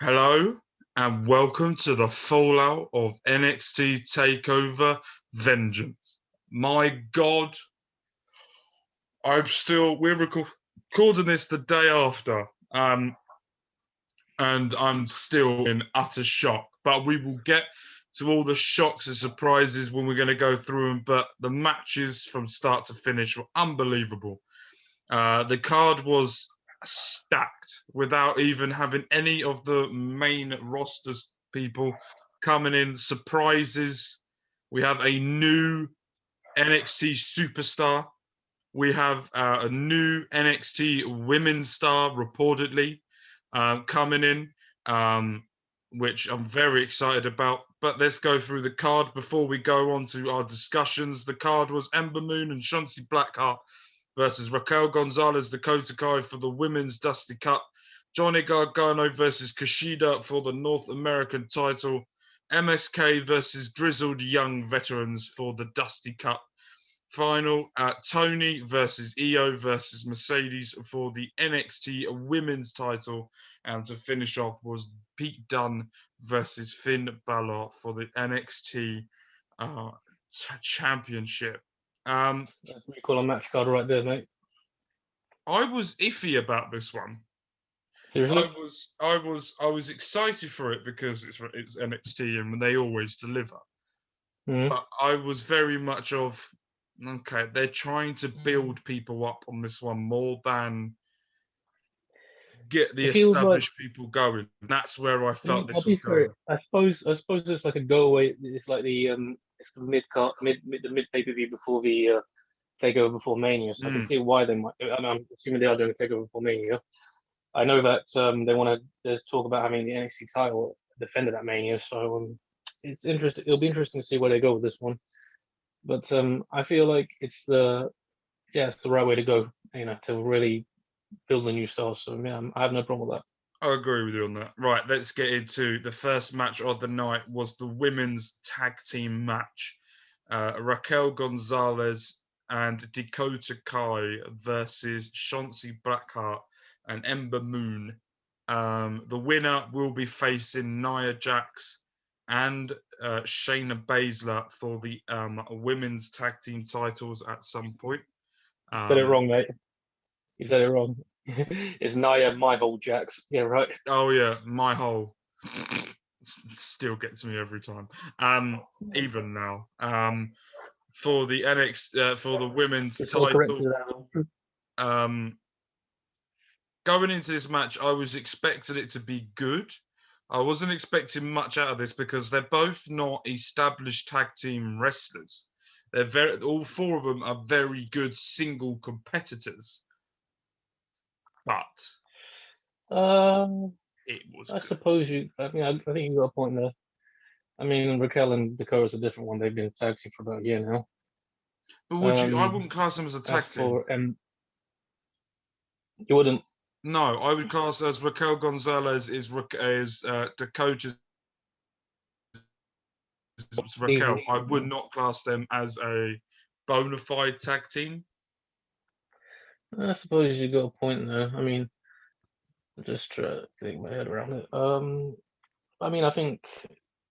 Hello and welcome to the fallout of NXT TAKEOVER Vengeance. My God, we're recording this the day after, and I'm still in utter shock. But we will get to all the shocks and surprises when we're going to go through them. But the matches from start to finish were unbelievable. The card was stacked without even having any of the main rosters people coming in. Surprises. We have a new NXT superstar. We have a new NXT women's star reportedly coming in, which I'm very excited about. But let's go through the card before we go on to our discussions. The card was Ember Moon and Shotzi Blackheart versus Raquel Gonzalez, Dakota Kai for the Women's Dusty Cup, Johnny Gargano versus Kushida for the North American title, MSK versus Grizzled Young Veterans for the Dusty Cup. Final, Tony versus Io versus Mercedes for the NXT Women's title. And to finish off was Pete Dunn versus Finn Balor for the NXT Championship. That's what you call a match card right there, mate. I was iffy about this one. Seriously? I was excited for it because it's NXT and they always deliver. Mm-hmm. But I was very much of okay, they're trying to build people up on this one more than get the established people going. That's where I felt this I'll was be fair. going. I suppose it's like a go away. It's like it's the mid pay per view before the takeover before Mania. So I can see why they might. I'm assuming they are doing a takeover before Mania. I know that they want to. There's talk about having the NXT title defended at Mania. So it's interesting. It'll be interesting to see where they go with this one. But I feel like it's the right way to go. To really build a new star. So yeah, I have no problem with that. I agree with you on that. Right, let's get into the first match of the night. Was the women's tag team match. Raquel Gonzalez and Dakota Kai versus Shotzi Blackheart and Ember Moon. The winner will be facing Nia Jax and Shayna Baszler for the women's tag team titles at some point. You said it wrong, mate. You said it wrong. It's Nia My Whole Jax. Yeah, right. Oh yeah, my whole still gets me every time. Even now. For the NXT for the women's title. Going into this match, I was expecting it to be good. I wasn't expecting much out of this because they're both not established tag team wrestlers. All four of them are very good single competitors. But it was I good. suppose I think you got a point there. I mean, Raquel and Dakota's a different one. They've been tag team for about a year now. But I wouldn't class them as a tag team. You wouldn't? No, I would class as Raquel Gonzalez is Dakota's Raquel. I would not class them as a bona fide tag team. I suppose you got a point there. I mean, just try to think my head around it. I mean, I think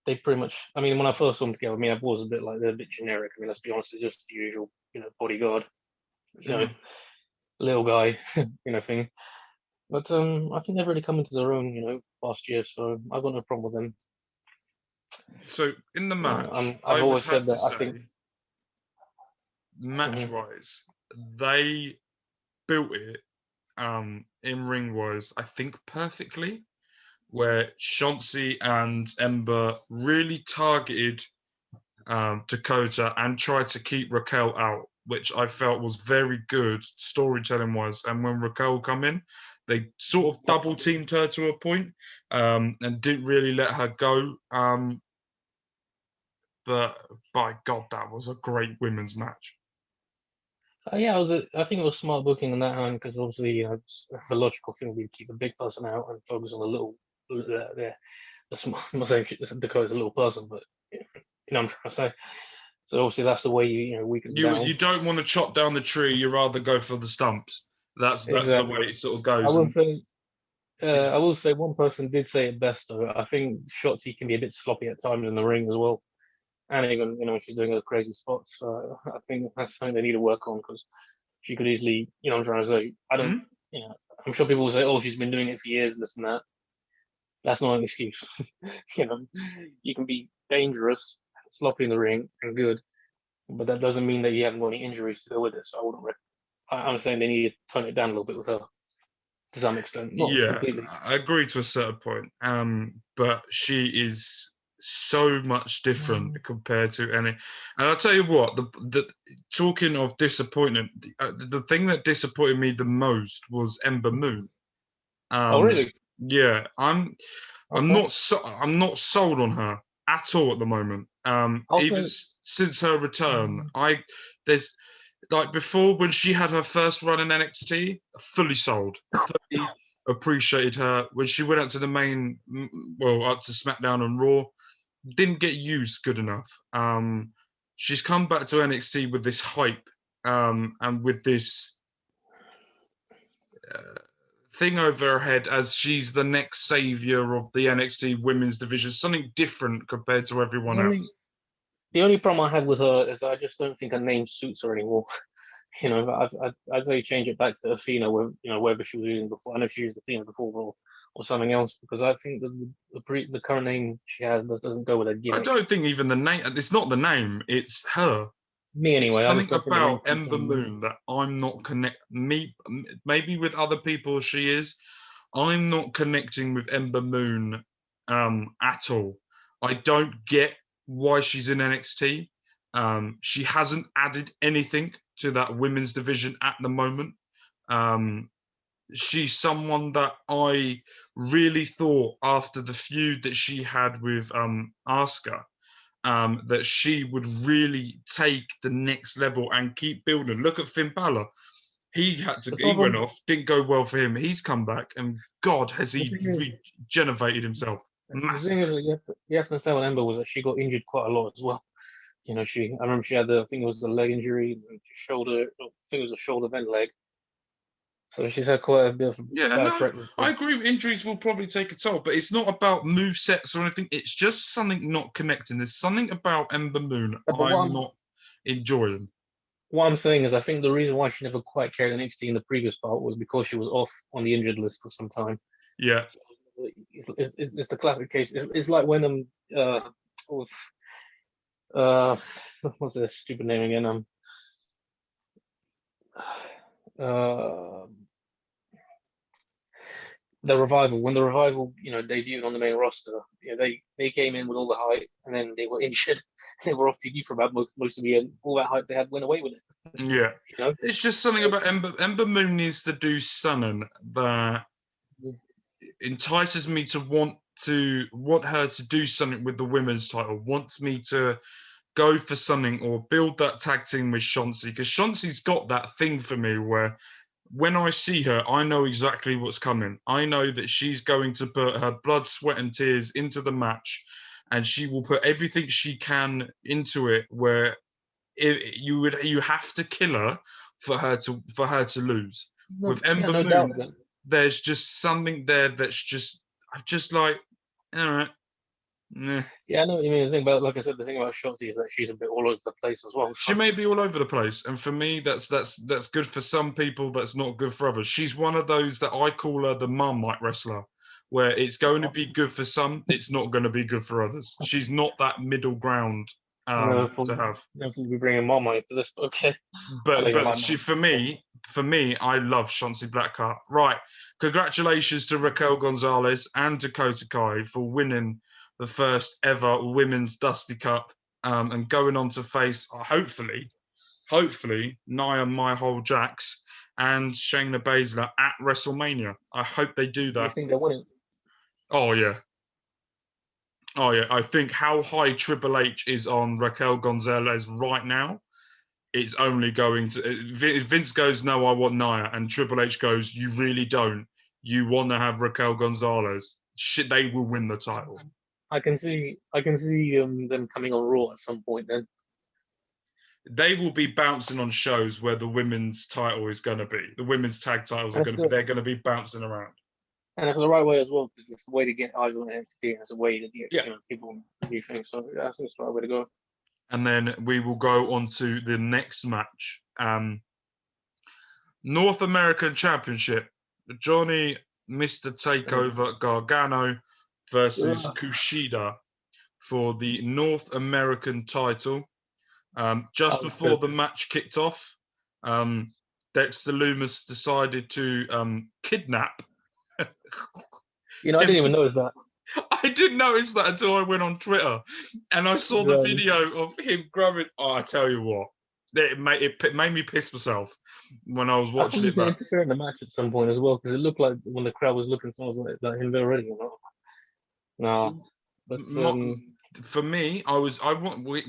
they pretty much. I mean, when I first saw them together, I mean, I was a bit like they're a bit generic. I mean, let's be honest, it's just the usual, bodyguard, little guy, thing. But I think they've really come into their own, last year. So I've got no problem with them. So in the match, I've always said that. I think match-wise, they built it in ring-wise, I think perfectly. Where Shotzi and Ember really targeted Dakota and tried to keep Raquel out, which I felt was very good storytelling-wise. And when Raquel come in, they sort of double teamed her to a point, and didn't really let her go. But by God, that was a great women's match. Yeah, I think it was smart booking on that hand because obviously the logical thing would be to keep a big person out and focus on the little, the small. I'm not saying Dakota's a little person, but what I'm trying to say. So obviously that's the way you weaken down. You don't want to chop down the tree. You rather go for the stumps. That's the way it sort of goes. I will say one person did say it best though. I think Shotzi can be a bit sloppy at times in the ring as well, and even when she's doing her crazy spots. I think that's something they need to work on because she could easily, I'm trying to say, I don't, Hmm? I'm sure people will say, oh, she's been doing it for years, this and that. That's not an excuse. you know, you can be dangerous, sloppy in the ring, and good, but that doesn't mean that you haven't got any injuries to go with it. So I wouldn't. I'm saying they need to tone it down a little bit with her to some extent, not Yeah, completely. I agree to a certain point. But she is so much different compared to any. And I'll tell you what, the talking of disappointment, the thing that disappointed me the most was Ember Moon. Oh, really? Yeah, I'm Okay. not I'm not sold on her at all at the moment. I'll Even say, since her return, there's like before when she had her first run in NXT, fully sold, fully appreciated her. When she went out to the main, well, up to SmackDown and Raw, didn't get used good enough. She's come back to NXT with this hype, and with this uh, thing over her head as she's the next savior of the NXT women's division, something different compared to the everyone only else. the only problem I have with her is I just don't think her name suits her anymore. I'd say change it back to Athena, wherever she was using before. I know she used Athena before, or something else, because I think the current name she has doesn't go with her I gimmick. don't think even the name, it's not the name, it's her. Me It's anyway, I just something don't think the name about suits Ember her. Moon that I'm not maybe with other people she is. I'm not connecting with Ember Moon at all. I don't get why she's in NXT. She hasn't added anything to that women's division at the moment. Um, she's someone that I really thought after the feud that she had with Asuka, that she would really take the next level and keep building. Look at Finn Balor. The He went problem, off, didn't go well for him. He's come back, and God, has the he thing is, regenerated himself the thing is massively. that you have to understand with Ember was that she got injured quite a lot as well. I remember she had I think it was the leg injury, and shoulder, I think it was the shoulder then leg. So she's had quite a bit of a Yeah, bad no, track I record. agree. Injuries will probably take a toll, but it's not about move sets or anything. It's just something not connecting. There's something about Ember Moon But I'm not enjoying. what I'm saying is, I think the reason why she never quite carried NXT in the previous part was because she was off on the injured list for some time. Yeah, So it's the classic case. It's like when uh what's the stupid name again? Uh, the revival, when the revival debuted on the main roster, they came in with all the hype and then they were injured. They were off TV for about most of the year. All that hype they had went away with it. yeah. You know. It's just something about Ember Moon needs to do something that entices me to want her to do something with the women's title, wants me to go for something or build that tag team with Chauncey, because Chauncey's got that thing for me where when I see her, I know exactly what's coming. I know that she's going to put her blood, sweat, and tears into the match, and she will put everything she can into it. Where you have to kill her for her to lose. No, With yeah, Ember no doubt. Moon, there's just something there that's just I'm just like, all right, nah. Yeah, I know what you mean. The thing about, like I said, the thing about Shotzi is that she's a bit all over the place as well. She So, may be all over the place, and for me, that's good for some people. That's not good for others. She's one of those that I call her the Marmite wrestler, where it's going to be good for some, it's not going to be good for others. She's not that middle ground to have. definitely bringing Mama into this. Okay, I don't But even like she Mama. for me, I love Chauncey Blackheart. Right, congratulations to Raquel Gonzalez and Dakota Kai for winning the first ever women's Dusty Cup, and going on to face hopefully Nia Mahal Jax and Shayna Baszler at WrestleMania. I hope they do Do you that. think they win it? Oh yeah. Oh yeah. I think how high Triple H is on Raquel Gonzalez right now, it's only going to. If Vince goes, no, I want Nia, and Triple H goes, you really don't. You want to have Raquel Gonzalez. Shit, they will win the title. I can see them coming on Raw at some point. Then They will be bouncing on shows where the women's title is going to be. The women's tag titles are and going to be. They're going to be bouncing around. And it's the right way as well, because it's the way to get eyes on NXT, and it's a way to get Yeah. people new things. So yeah, I think it's the right way to go. And then we will go on to the next match. North American Championship. Johnny Mr. Takeover Gargano versus Kushida for the North American title. Just before the match kicked off, Dexter Lumis decided to kidnap. I didn't even notice that. I didn't notice that until I went on Twitter, and I saw the video of him grabbing. Oh, I tell you what, it made me piss myself when I was watching it. But interfere in the match at some point as well, because it looked like when the crowd was looking, someone was like him already. No, but for me,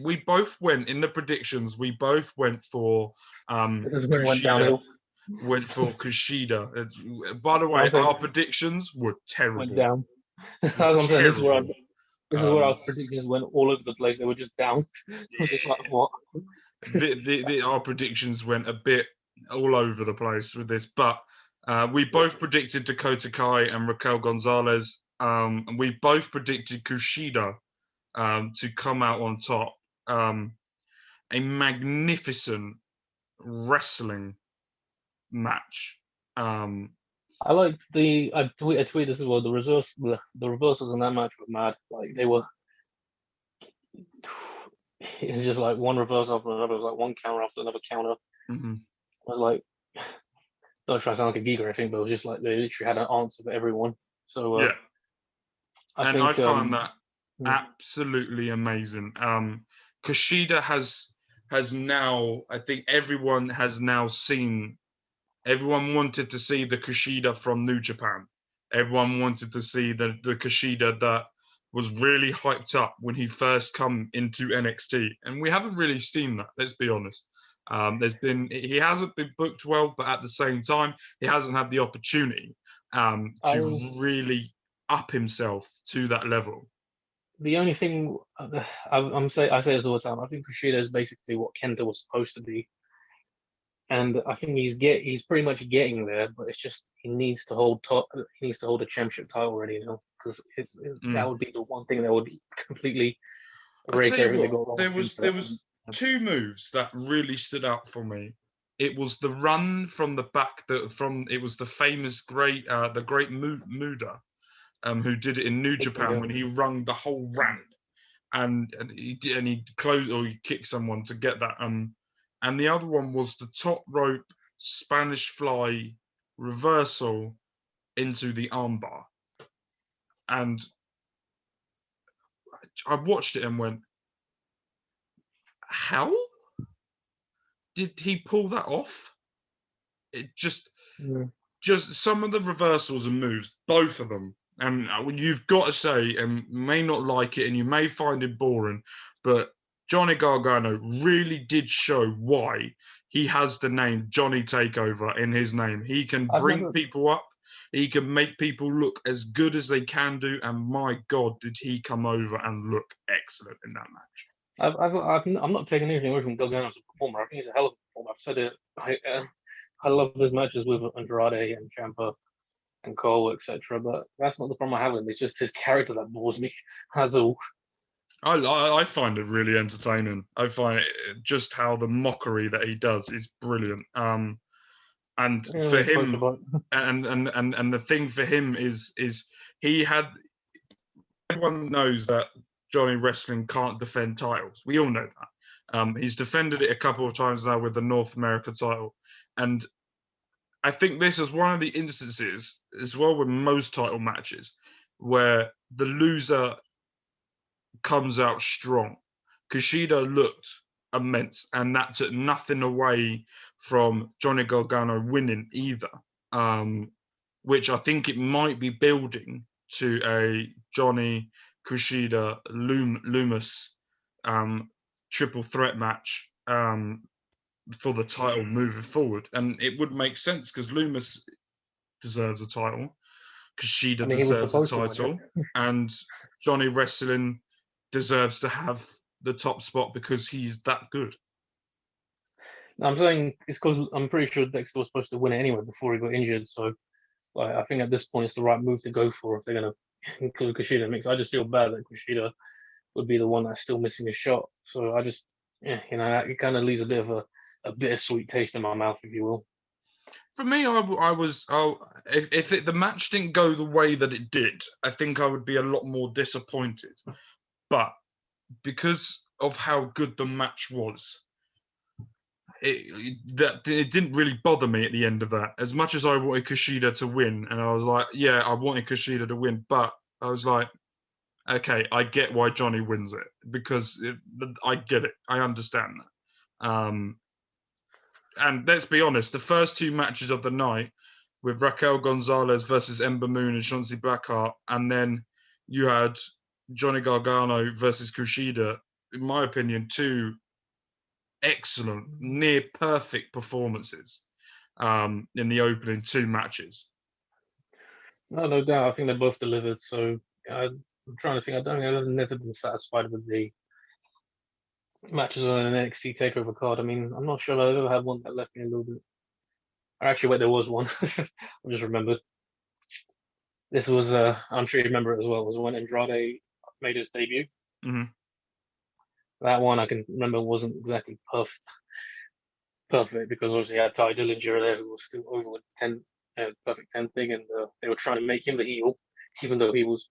we both went in the predictions. We both went for Kushida. Went for Kushida. By the way, our predictions were terrible. Went down. That's what I'm saying. This is where our predictions went all over the place. They were just down. I was just like, what? Our predictions went a bit all over the place with this, but we both predicted Dakota Kai and Raquel Gonzalez. And we both predicted Kushida to come out on top. A magnificent wrestling match. I like I tweeted this as well. The reversals in that match were mad. Like they were, it was just like one reverse after another. It was like one counter after another counter. Mm-hmm. I was like, don't try to sound like a geek or anything, but it was just like they literally had an answer for everyone. So yeah, I found that absolutely amazing. Kushida has now, I think everyone has now seen. Everyone wanted to see the Kushida from New Japan. Everyone wanted to see the Kushida that was really hyped up when he first come into NXT, and we haven't really seen that. Let's be honest. He hasn't been booked well, but at the same time, he hasn't had the opportunity to really up himself to that level. The only thing I say this all the time. I think Kushida is basically what Kenta was supposed to be. And I think he's pretty much getting there, but it's just he needs to hold a championship title already now, because that would be the one thing that would completely erase everything that got wrong. There was two moves that really stood out for me. It was the run from the back. It was the famous great Muda, who did it in New Japan when he rung the whole ramp, and he closed or he kicked someone to get that. And the other one was the top rope Spanish fly reversal into the armbar. And I watched it and went, how did he pull that off? It just some of the reversals and moves, both of them. And you've got to say, and may not like it and you may find it boring, but Johnny Gargano really did show why he has the name Johnny Takeover in his name. He can bring people up. He can make people look as good as they can do. And my God, did he come over and look excellent in that match. I'm not taking anything away from Gargano as a performer. I think he's a hell of a performer. I've said it. I love his matches with Andrade and Ciampa and Cole, etc. But that's not the problem I have with him. It's just his character that bores me. That's all. I find it really entertaining. I find it just how the mockery that he does is brilliant. And for him, and the thing for him is he had. Everyone knows that Johnny Wrestling can't defend titles. We all know that. He's defended it a couple of times now with the North America title, and I think this is one of the instances as well with most title matches where the loser comes out strong. Kushida looked immense, and that took nothing away from Johnny Gargano winning either, which I think it might be building to a Johnny Kushida Lumis triple threat match for the title moving forward. And it would make sense because Lumis deserves a title, Kushida deserves a title, and Johnny Wrestling deserves to have the top spot because he's that good. I'm saying it's because I'm pretty sure Dexter was supposed to win it anyway before he got injured. So Like, I think at this point it's the right move to go for if they're going to include Kushida in the mix. I just feel bad that Kushida would be the one that's still missing a shot. So I just, it kind of leaves a bit of a bittersweet taste in my mouth, if you will. For me, if the match didn't go the way that it did, I think I would be a lot more disappointed. But because of how good the match was, it didn't really bother me at the end of that. As much as I wanted Kushida to win, and I was like, yeah, I wanted Kushida to win, but I was like, okay, I get why Johnny wins it because I get it, I understand that. And let's be honest, the first two matches of the night with Raquel Gonzalez versus Ember Moon and Shotzi Blackheart, and then you had Johnny Gargano versus Kushida, in my opinion, two excellent, near perfect performances in the opening two matches. No doubt. I think they both delivered. So I'm trying to think. I've never been satisfied with the matches on an NXT Takeover card. I mean, I'm not sure I've ever had one that left me a little bit. Actually, wait, there was one. I just remembered. This was, I'm sure you remember it as well. It was when Andrade made his debut. Mm-hmm. That one I can remember wasn't exactly perfect because obviously you had Ty Dillinger there who was still over with the 10 perfect 10 thing, and they were trying to make him the heel, even though he was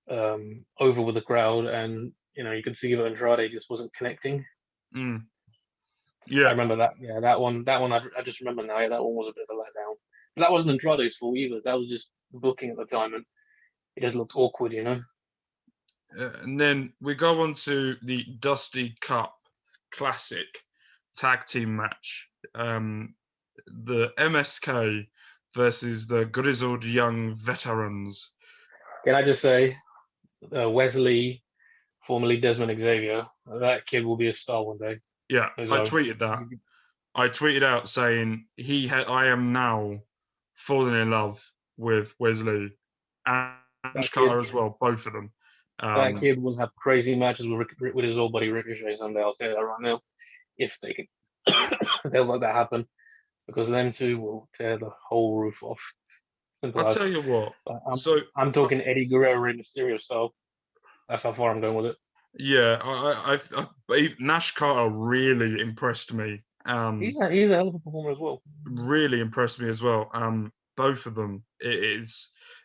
over with the crowd, and you could see that Andrade just wasn't connecting. Yeah, I remember that. Yeah, that one. I just remember now. Yeah, that one was a bit of a letdown. But that wasn't Andrade's fault either. That was just the booking at the time, and it just looked awkward, and then we go on to the Dusty Cup Classic tag team match. The MSK versus the grizzled young veterans. Can I just say, Wesley, formerly Desmond Xavier, that kid will be a star one day. Yeah, I tweeted that. I tweeted out saying I am now falling in love with Wesley and Carter as well, both of them. That kid will have crazy matches with his old buddy Ricochet someday. I'll tell you that right now. If they can, they'll let that happen because them two will tear the whole roof off. I'll tell you what. I'm talking Eddie Guerrero and Mysterio style. That's how far I'm going with it. Yeah, Nash Carter really impressed me. He's a hell of a performer as well. Really impressed me as well. Both of them.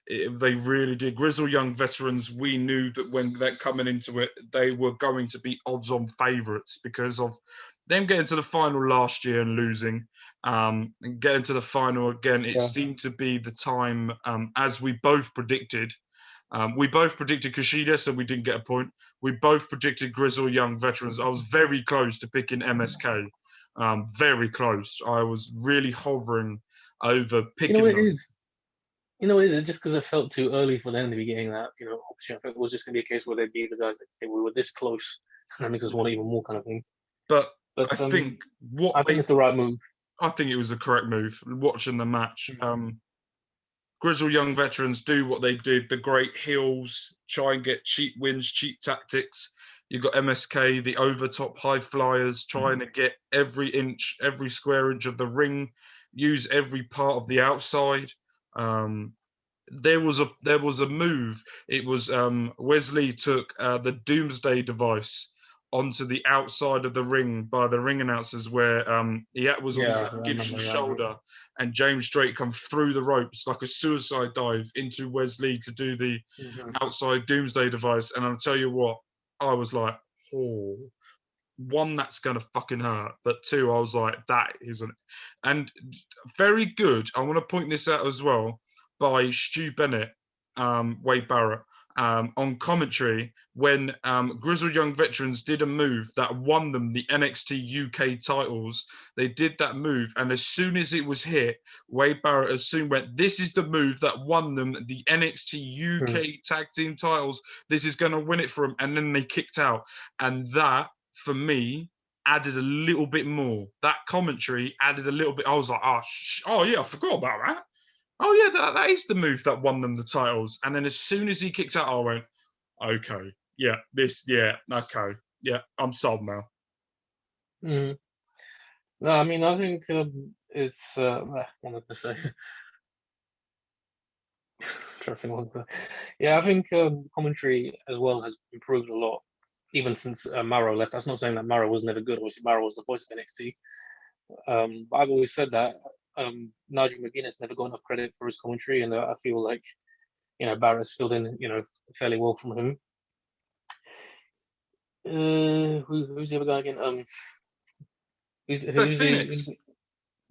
They really did. Grizzled young veterans, we knew that when they're coming into it, they were going to be odds-on favourites because of them getting to the final last year and losing. And getting to the final again, it seemed to be the time, as we both predicted. We both predicted Kushida, so we didn't get a point. We both predicted Grizzled young veterans. I was very close to picking MSK. Very close. I was really hovering over picking them. It's just because it felt too early for them to be getting that, option. I think it was just going to be a case where they'd be the guys that say we were this close, and that makes us want even more kind of thing. But I think it's the right move. I think it was the correct move. Watching the match, Grizzled young veterans do what they did. The great heels try and get cheap wins, cheap tactics. You've got MSK, the overtop high flyers, trying to get every square inch of the ring, use every part of the outside. There was a move. It was Wesley took the Doomsday device onto the outside of the ring by the ring announcers, where he was on Zach Gibson's shoulder, and James Drake come through the ropes like a suicide dive into Wesley to do the outside Doomsday device. And I'll tell you what, I was like, oh, one, that's going to fucking hurt. But two, I was like, that isn't. And very good. I want to point this out as well by Stu Bennett, Wade Barrett, on commentary when Grizzled Young Veterans did a move that won them the NXT UK titles. They did that move, and as soon as it was hit, Wade Barrett assumed this is the move that won them the NXT UK tag team titles. This is going to win it for them. And then they kicked out. And that, for me, added a little bit more. That commentary added a little bit. I was like, oh yeah, I forgot about that. Oh yeah, that is the move that won them the titles. And then as soon as he kicked out, I went, okay, okay, I'm sold now. No, I mean, I think it's what am I going to say? Yeah, I think commentary as well has improved a lot, even since Maro left. That's not saying that Maro was never good. Obviously, Maro was the voice of NXT. But I've always said that Nigel McGuinness never got enough credit for his commentary, and I feel like Barrett's filled in fairly well from him. Who's the other guy again? Who's Phoenix.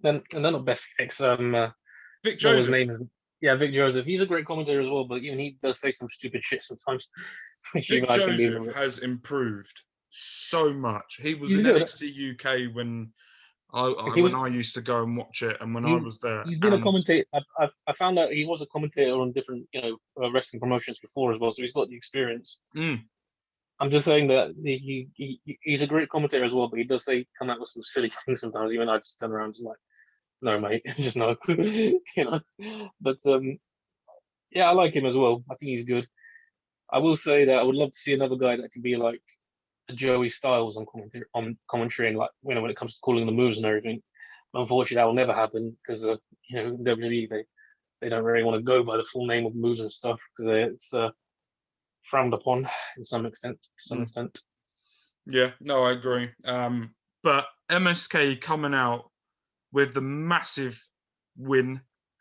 Then not Beth Phoenix. Vic What his Joseph. name is? Yeah, Vic Joseph. He's a great commentator as well, but even he does say some stupid shit sometimes. Which Vic even I can be. Joseph has improved so much. He was He's in good. NXT UK when I used to go and watch it, and when I was there. He's been a commentator. I found out he was a commentator on different wrestling promotions before as well, so he's got the experience. I'm just saying that he's a great commentator as well, but he does come out with some silly things sometimes. Even I just turn around and just like, no, mate, just no, But yeah, I like him as well. I think he's good. I will say that I would love to see another guy that can be like a Joey Styles on commentary, and like when it comes to calling the moves and everything. Unfortunately, that will never happen because WWE they don't really want to go by the full name of moves and stuff because it's frowned upon to some extent. Yeah, no, I agree. But MSK coming out with the massive win,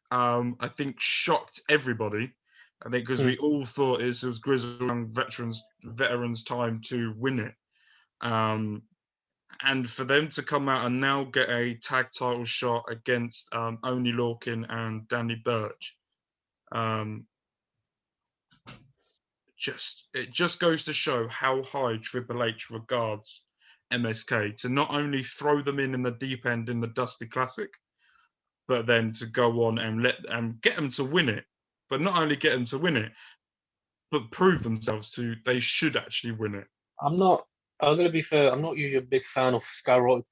I think shocked everybody. I think because we all thought it was Grizzled Young veterans' time to win it. And for them to come out and now get a tag title shot against Oney Lorcan and Danny Burch, it just goes to show how high Triple H regards MSK, to not only throw them in the deep end in the Dusty Classic, but then to go on and get them to win it. But not only get them to win it, but prove themselves they should actually win it. I'm going to be fair. I'm not usually a big fan of skyrocketing,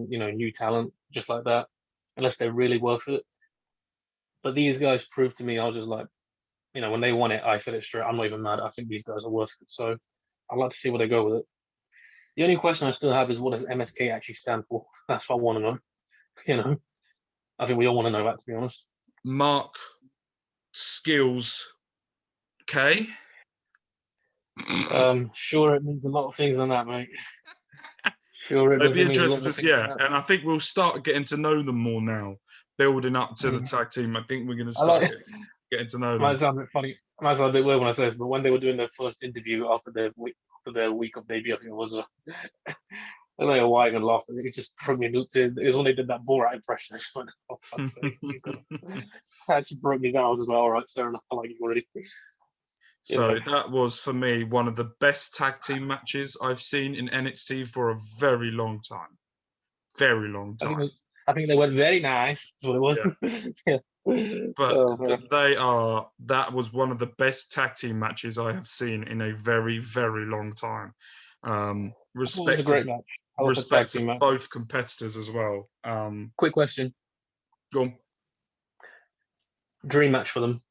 new talent just like that, unless they're really worth it. But these guys proved to me, I was just like, when they won it, I said it straight. I'm not even mad. I think these guys are worth it. So I'd like to see where they go with it. The only question I still have is, what does MSK actually stand for? That's what I want to know. I think we all want to know that, to be honest. Mark Skills K. Sure, it means a lot of things on that, mate. Sure, it'd be interesting to and I think we'll start getting to know them more now, building up to the tag team. I think we're going to start getting to know them. Might sound a bit funny. Might sound a bit weird when I say this, but when they were doing their first interview after their week of debut, I think it was I don't know why I even laughed. It just broke me. It was when they did that Borat impression. I just went, oh, fuck's sake. That actually broke me down. I was just like, all right, fair enough. I like you already. So that was, for me, one of the best tag team matches I've seen in NXT for a very long time. Very long time. I think they went very nice. That's what it was. Yeah. But that was one of the best tag team matches I have seen in a very, very long time. Respect to both competitors as well. Quick question. Go on. Dream match for them,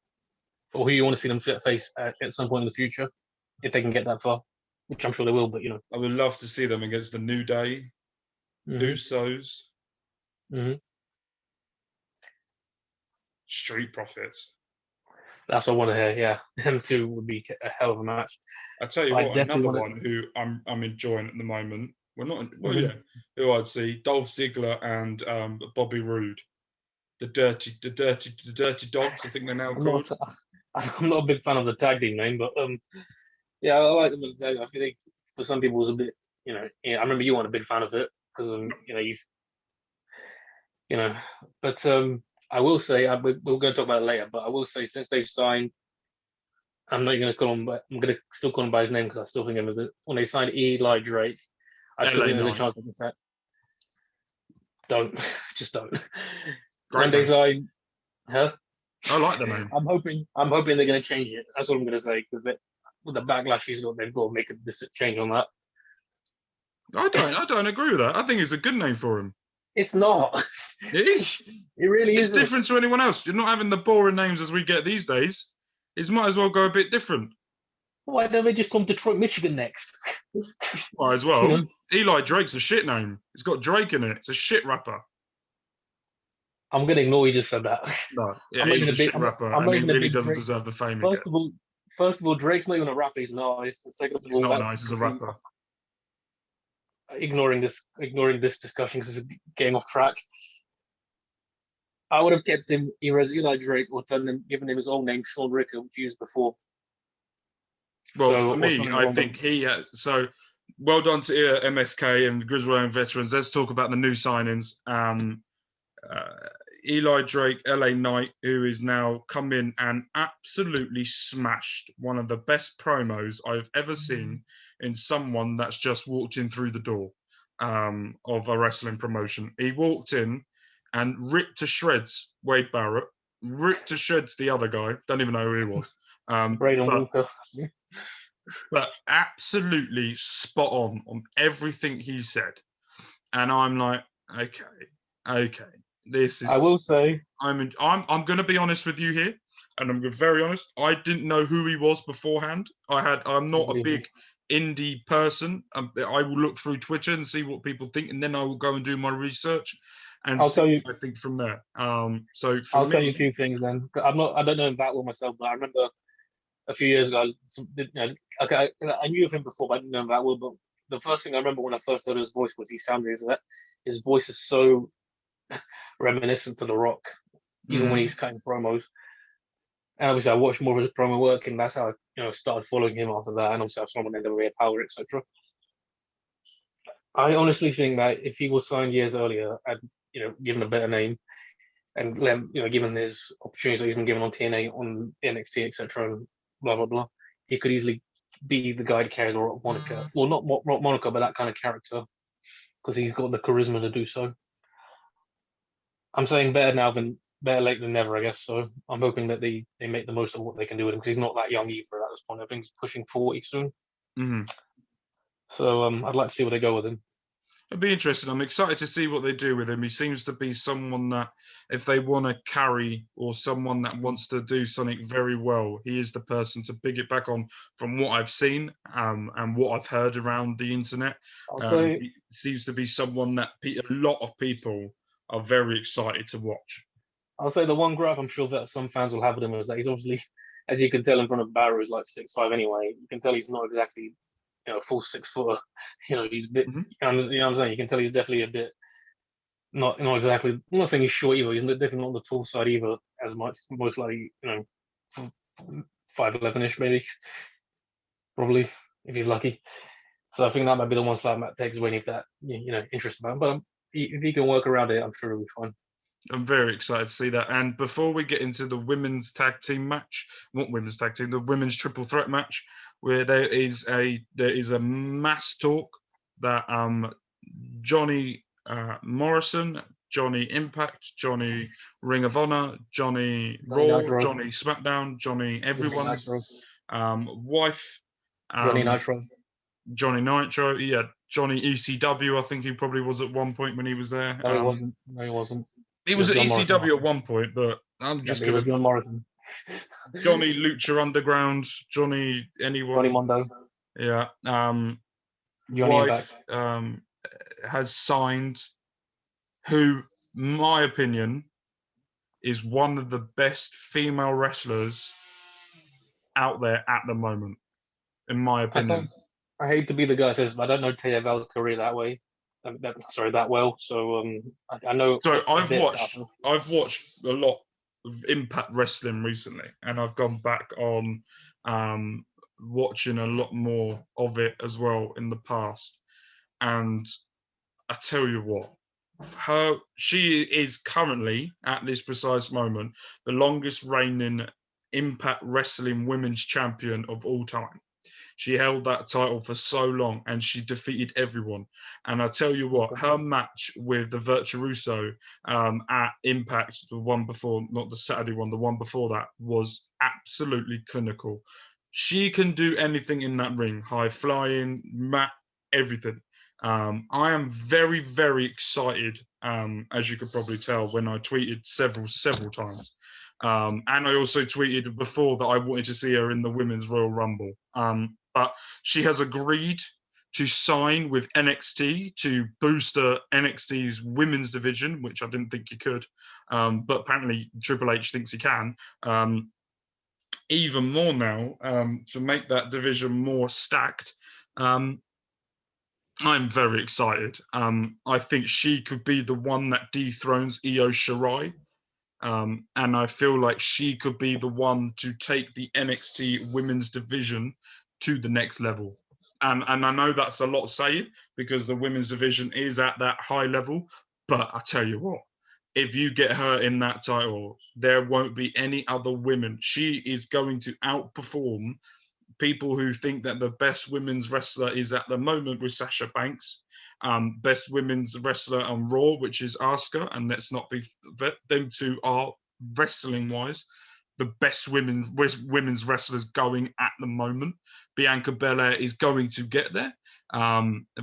or who you want to see them face at some point in the future, if they can get that far, which I'm sure they will. But I would love to see them against the New Day, Usos, Street Profits. That's what I want to hear. Yeah, them two would be a hell of a match. I tell you what, another one who I'm enjoying at the moment. Who I'd see: Dolph Ziggler and Bobby Roode, the dirty dogs. I think they're now called. I'm not a big fan of the tag team name, but yeah, I like them as a tag. I think for some people it was a bit, I remember you weren't a big fan of it because but I will say we're going to talk about it later. But I will say, since they've signed, I'm not going to call him, but I'm going to still call him by his name because I still think him as when they signed Eli Drake. I still think there's a chance they can set. Just don't. When they sign, huh? I like the name. I'm hoping they're going to change it. That's what I'm going to say, because with the backlash they've got to make this change on that. I don't agree with that. I think it's a good name for him. It's not. It is. It really is. It's different to anyone else. You're not having the boring names as we get these days. It might as well go a bit different. Why don't they just come Detroit, Michigan next? Might as well. Eli Drake's a shit name. It's got Drake in it. It's a shit rapper. I'm gonna ignore you just said that. No, yeah, I'm not he's even a a big. shit rapper, I'm and not he even a really big doesn't Drake. deserve the fame he First gets. of all, first of all, Drake's not even a rapper. He's an artist. And second of He's all, not that's nice as a completely rapper. ignoring this discussion because it's getting off track. I would have kept him either as Eli Drake or given him his own name, Sean Ricker, which he used before. Well, So, for or me, something I along think he so well done to MSK and Griswold and veterans. Let's talk about the new signings. Eli Drake, LA Knight, who is now come in and absolutely smashed one of the best promos I've ever seen in someone that's just walked in through the door of a wrestling promotion. He walked in and ripped to shreds Wade Barrett, ripped to shreds the other guy. Don't even know who he was. Braden Walker. But absolutely spot on everything he said. And I'm like, okay, this is. I will say, I'm going to be honest with you here, and I'm very honest. I didn't know who he was beforehand. I'm not a big indie person. I will look through Twitter and see what people think, and then I will go and do my research and I'll see tell you. what I think from there. So for I'll me, tell you a few things then. I don't know him that well myself, but I remember a few years ago. I knew of him before, but I didn't know him that well. But the first thing I remember when I first heard his voice was his voice is so reminiscent to The Rock, even when he's cutting promos. And obviously, I watched more of his promo work, and that's how I started following him after that. And obviously, I saw him on NWA Power, etc. I honestly think that if he was signed years earlier and given a better name and given his opportunities that he's been given on TNA, on NXT, etc., and blah blah blah, he could easily be the guy to carry the Rock moniker. Well, not Rock moniker, but that kind of character, because he's got the charisma to do so. I'm saying better late than never, I guess. So I'm hoping that they make the most of what they can do with him, because he's not that young either at this point. I think he's pushing 40 soon. mm-hmm. So I'd like to see where they go with him. It'd be interesting. I'm excited to see what they do with him. He seems to be someone that, if they want to carry or someone that wants to do something very well, he is the person to pick it back on from what I've seen and what I've heard around the internet. He seems to be someone that a lot of people are very excited to watch. I'll say the one gripe I'm sure that some fans will have with him is that he's obviously, as you can tell in front of Barrow, is like 6'5" anyway. You can tell he's not exactly, full 6 footer. He's a bit, you know what I'm saying? You can tell he's definitely a bit, not exactly, I'm not saying he's short either. He's definitely not on the tall side either as much. Most likely, 5'11"-ish maybe, probably, if he's lucky. So I think that might be the one side Matt takes away if that, interests about him. But if he can work around it, I'm sure he'll be fine. I'm very excited to see that. And before we get into the women's tag team match, not women's tag team, the women's triple threat match, where there is a mass talk that Johnny Morrison, Johnny Impact, Johnny Ring of Honor, Johnny Raw, Nitro. Johnny SmackDown, Johnny everyone's wife, Johnny Nitro. Johnny Nitro, yeah, Johnny ECW. I think he probably was at one point when he was there. No, he wasn't. No, he wasn't. He was at ECW at one point, but I'm just going to. John Morrison. Johnny Lucha Underground, Johnny anyone. Johnny Mondo. Yeah. Johnny wife has signed, who, my opinion, is one of the best female wrestlers out there at the moment, in my opinion. I hate to be the guy who says, but I don't know Taya Valkyrie that way. That well. So I know. So I've watched a lot of Impact Wrestling recently, and I've gone back on watching a lot more of it as well in the past. And I tell you what, she is currently at this precise moment the longest reigning Impact Wrestling Women's Champion of all time. She held that title for so long and she defeated everyone. And I tell you what, her match with the Virtuoso at Impact, the one before, not the Saturday one, the one before that, was absolutely clinical. She can do anything in that ring, high flying, mat, everything. I am very, very excited, as you could probably tell, when I tweeted several times. And I also tweeted before that I wanted to see her in the Women's Royal Rumble. But she has agreed to sign with NXT to booster NXT's women's division, which I didn't think he could, but apparently Triple H thinks he can. Even more now, to make that division more stacked. I'm very excited. I think she could be the one that dethrones Io Shirai. And I feel like she could be the one to take the NXT women's division to the next level. And I know that's a lot saying because the women's division is at that high level. But I tell you what, if you get her in that title, there won't be any other women. She is going to outperform people who think that the best women's wrestler is at the moment with Sasha Banks. Best women's wrestler on Raw, which is Asuka, and let's not be them two are wrestling-wise the best women's wrestlers going at the moment. Bianca Belair is going to get there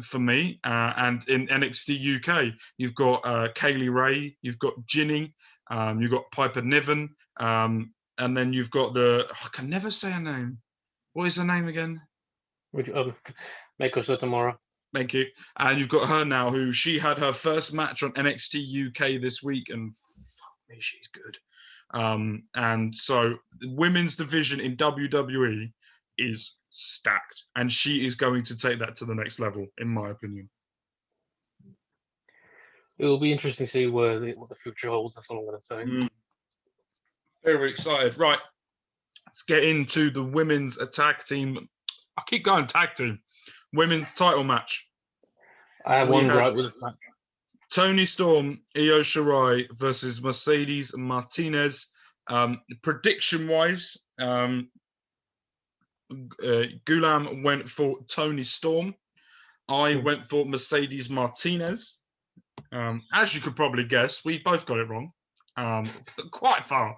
for me. And in NXT UK, you've got Kaylee Ray, you've got Ginny, you've got Piper Niven, and then you've got I can never say her name. What is her name again? Meiko Satomura. Thank you. And you've got her now, who she had her first match on NXT UK this week, and fuck me, she's good. And so the women's division in WWE is stacked, and she is going to take that to the next level, in my opinion. It will be interesting to see what the future holds. That's all I'm going to say. Very excited. Right, let's get into the women's tag team. I keep going tag team. Women's title match. I have one gripe with this match. Toni Storm, Io Shirai versus Mercedes Martinez. Prediction-wise, Gulam went for Toni Storm. I went for Mercedes Martinez. As you could probably guess, we both got it wrong. Quite far.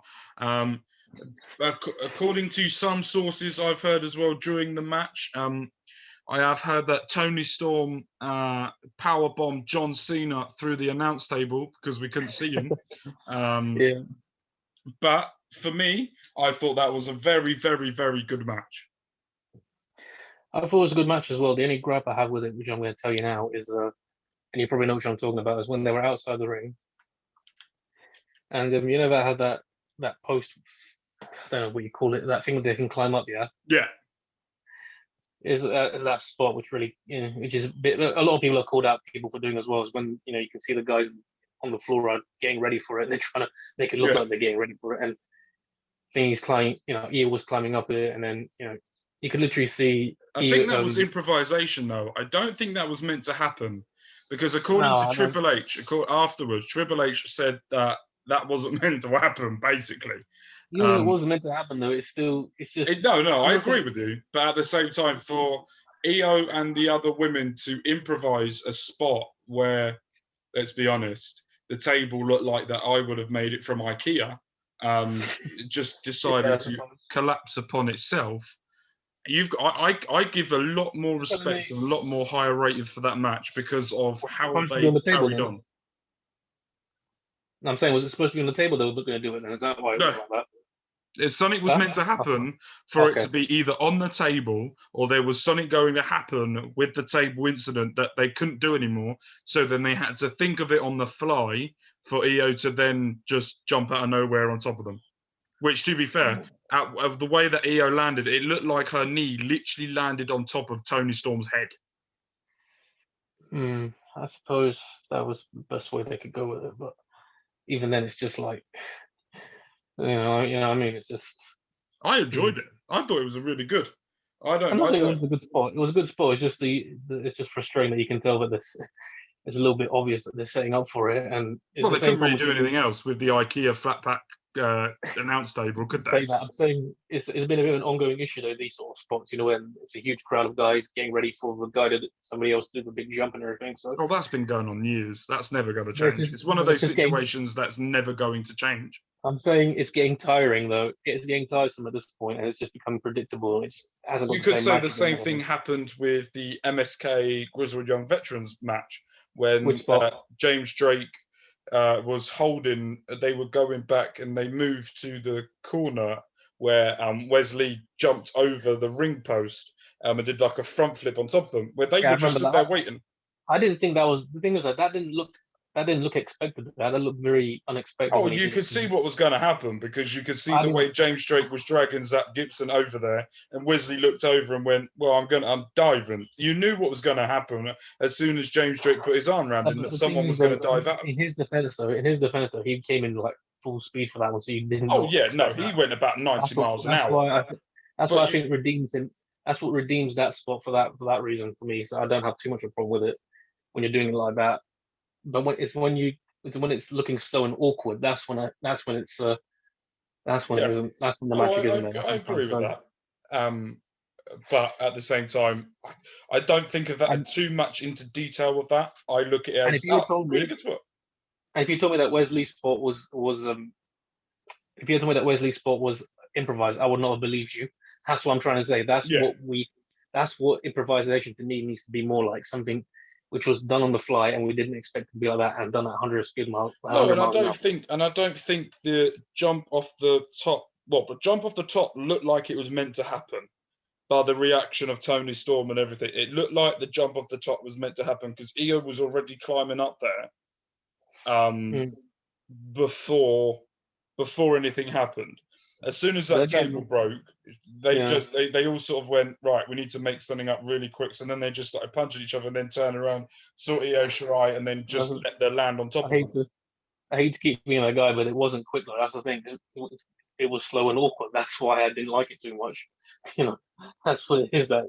According to some sources I've heard as well during the match, I have heard that Toni Storm powerbombed John Cena through the announce table because we couldn't see him. Yeah. But for me, I thought that was a very, very, very good match. I thought it was a good match as well. The only gripe I have with it, which I'm going to tell you now, is, and you probably know what I'm talking about, is when they were outside the ring. And you know, they had that post, I don't know what you call it, that thing that they can climb up, yeah? Yeah. Is that spot which really, which is a lot of people are called out people for doing as well, is when, you can see the guys on the floor are getting ready for it, and they're trying to make it look like they're getting ready for it. And things climbing, Io was climbing up it, and then, you could literally see. I think that was improvisation, though. I don't think that was meant to happen, because according to Triple H, afterwards, Triple H said that wasn't meant to happen, basically. Yeah, it wasn't meant to happen, though. It's just. No, I agree with you. But at the same time, for Io and the other women to improvise a spot where, let's be honest, the table looked like that I would have made it from IKEA, just decided to collapse upon itself. I give a lot more respect and a lot more higher rating for that match because of how they carried on. I'm saying, was it supposed to be on the table? They were going to do it, then is that why it was like that? If something was meant to happen for it to be either on the table or there was something going to happen with the table incident that they couldn't do anymore. So then they had to think of it on the fly for Io to then just jump out of nowhere on top of them. Which, to be fair, of the way that Io landed, it looked like her knee literally landed on top of Toni Storm's head. I suppose that was the best way they could go with it, but even then, it's just like, what I mean? It's just. I enjoyed it. I thought it was a really good. I'm not saying it was a good spot. It was a good spot. It's just it's just frustrating that you can tell that it's a little bit obvious that they're setting up for it, and they couldn't really do anything else with the IKEA flat pack announce table, could they? I'm saying it's been a bit of an ongoing issue though. These sort of spots, when it's a huge crowd of guys getting ready for the guy that somebody else did the big jump and everything. So, that's been going on years. That's never going to change. It's one of those situations that's never going to change. I'm saying it's getting tiring though. It's getting tiresome at this point, and it's just becoming predictable. It just hasn't. You could say the same thing happened with the MSK Grizzled Young Veterans match when James Drake was holding. They were going back, and they moved to the corner where Wesley jumped over the ring post and did like a front flip on top of them, where they Yeah, I were just remember stood there that. waiting. I didn't think that was the thing. Was that didn't look expected. That looked very unexpected. Oh, when he you did could it. see what was going to happen because you could see I the way didn't. James Drake was dragging Zach Gibson over there, and Wesley looked over and went, "Well, I'm diving." You knew what was going to happen as soon as James Drake put his arm around him, But that the thing someone is, was going to though, dive at him. in his defense, though, he came in like full speed for that one, so you did Oh not yeah, no, expect he that. went about 90 miles an That's hour. why that's But why I think redeems him. That's what redeems that spot for that reason for me. So I don't have too much of a problem with it when you're doing it like that. But when it's looking slow and awkward, that's when the yeah, magic isn't there. I That's what I'm trying agree to with say. that. But at the same time, I don't think of that And too much into detail with that. I look at it and as if you told really me good spot. and if you told me that Wesley's spot was if you told me that Wesley's spot was improvised, I would not have believed you. That's what I'm trying to say. Yeah. That's what improvisation to me needs to be more like, something which was done on the fly and we didn't expect it to be like that, and done at 100 miles No, and miles an hour. I don't think the jump off the top. Well, the jump off the top looked like it was meant to happen by the reaction of Tony Storm and everything. It looked like the jump off the top was meant to happen because Io was already climbing up there before anything happened. As soon as But that again, table broke, they yeah, just they all sort of went, right, we need to make something up really quick. So then they just started punching each other and then turn around, saw Io Shirai, and then just let their land on top I of them. hate to keep being that guy, but it wasn't quick. Like, that's the thing. It was slow and awkward. That's why I didn't like it too much. You know, that's what it is. That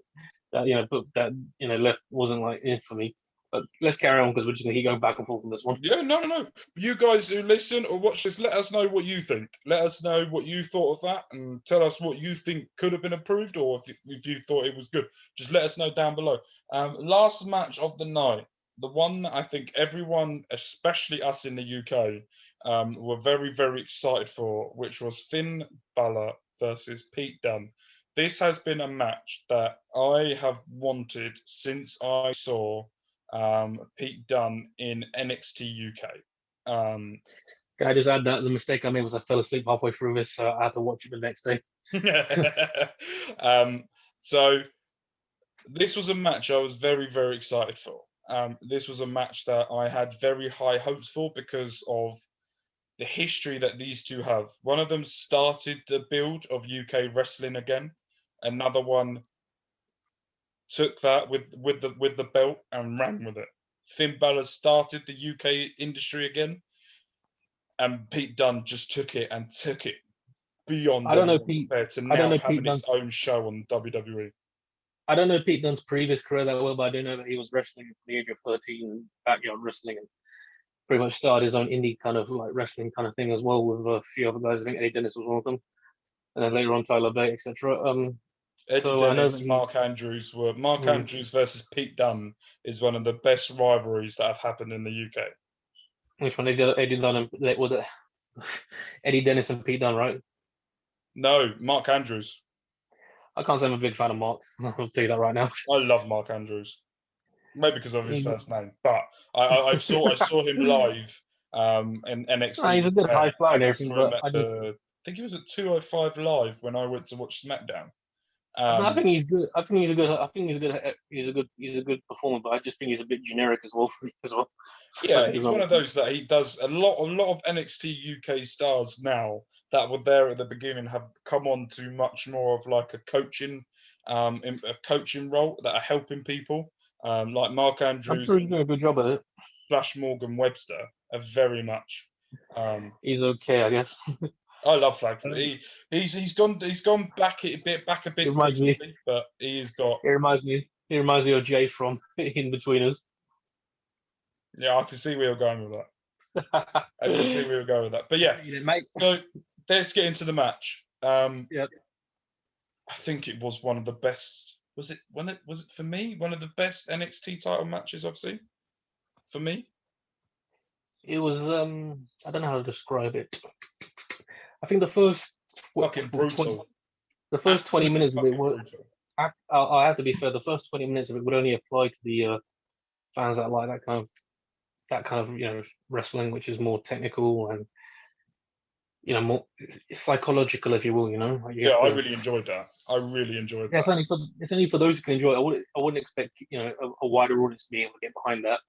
left wasn't like in for me. But let's carry on because we're just gonna keep going back and forth on this one. Yeah, no. You guys who listen or watch this, let us know what you think. Let us know what you thought of that, and tell us what you think could have been improved, or if you thought it was good. Just let us know down below. Last match of the night, the one that I think everyone, especially us in the UK, were very, very excited for, which was Finn Balor versus Pete Dunne. This has been a match that I have wanted since I saw Pete Dunne in NXT UK. Can I just add that the mistake I made was I fell asleep halfway through this, so I had to watch it the next day. So this was a match I was very, very excited for. This was a match that I had very high hopes for because of the history that these two have. One of them started the build of UK wrestling again. Another one took that with the belt and ran with it. Finn Balor started the UK industry again, and Pete Dunne just took it beyond I don't know anyone Pete. compared to I don't now know having Pete Dunne. his own show on WWE. I don't know Pete Dunne's previous career that well, but I do know that he was wrestling from the age of 13, backyard wrestling, and pretty much started his own indie kind of like wrestling kind of thing as well with a few other guys. I think Eddie Dennis was one of them, and then later on Tyler Bate, etc. Eddie So I know Dennis, that Mark Andrews Andrews versus Pete Dunne is one of the best rivalries that have happened in the UK. which one Eddie Dunne and with it, Eddie Dennis and Pete Dunne, right? No, Mark Andrews. I can't say I'm a big fan of Mark. I'll tell you that right now. I love Mark Andrews. Maybe because of his first name, but I saw him live in NXT He's a good high flyer and and I everything, saw him but at I think he was at 205 Live when I went to watch SmackDown. I think he's good. I think he's a good. I think he's a good. He's a good performer, but I just think he's a bit generic as well for me as well. Yeah, he's one of those that he does a lot of NXT UK stars now that were there at the beginning have come on to much more of like a coaching role that are helping people. Like Mark I'm Andrews sure he's and doing a good job at it. Flash Morgan Webster are very much. He's okay, I guess. I love Flag. He's gone back a bit reminds me. recently, but he's got. He reminds me of Jay from In Between Us. Yeah, I can see where you're going with that. I can see where you're going with that. But yeah, mate. so let's get into the match. Yep. I think it was one of the best. Was it for me one of the best NXT title matches I've seen? For me, It was. I don't know how to describe it. I think the first fucking brutal. the first 20 Absolutely minutes of it fucking were. brutal. I have to be fair. The first 20 minutes of it would only apply to the fans that like that kind of wrestling, which is more technical and more it's psychological, if you will. Like you Yeah, have I to, really enjoyed that. I really enjoyed yeah, that. it's only for those who can enjoy it. I wouldn't expect a wider audience to be able to get behind that.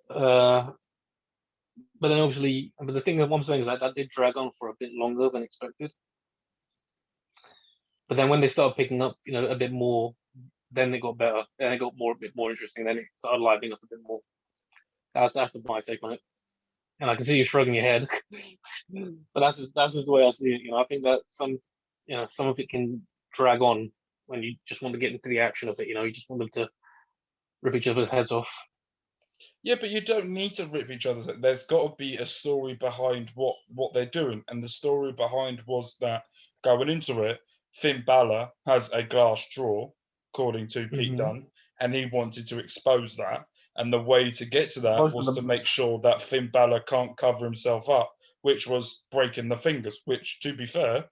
But then obviously, but the thing that I'm saying is that did drag on for a bit longer than expected. But then when they started picking up, a bit more, then it got better. Then it got a bit more interesting. Then it started livening up a bit more. That's my take on it. And I can see you shrugging your head, but that's just the way I see it. I think that some of it can drag on when you just want to get into the action of it. You just want them to rip each other's heads off. Yeah, but you don't need to rip each other's. There's got to be a story behind what they're doing, and the story behind was that going into it, Finn Balor has a glass jaw, according to Pete Dunn, and he wanted to expose that. And the way to get to that was to make sure that Finn Balor can't cover himself up, which was breaking the fingers. Which, to be fair,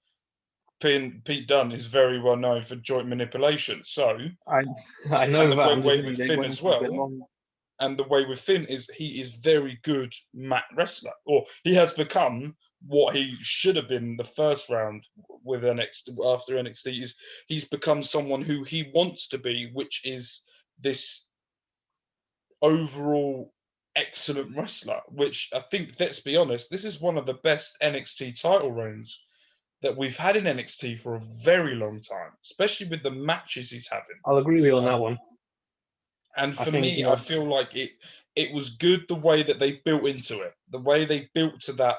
Pete Dunn is very well known for joint manipulation. So I know and the that. I'm just way saying with they Finn went as for a bit well. long. And the way with Finn is he is very good mat wrestler, or he has become what he should have been the first round with NXT after NXT. He's become someone who he wants to be, which is this overall excellent wrestler. Which I think, let's be honest, this is one of the best NXT title reigns that we've had in NXT for a very long time, especially with the matches he's having. I'll agree with you on that one. And for me, I feel like it was good the way that they built into it, the way they built to that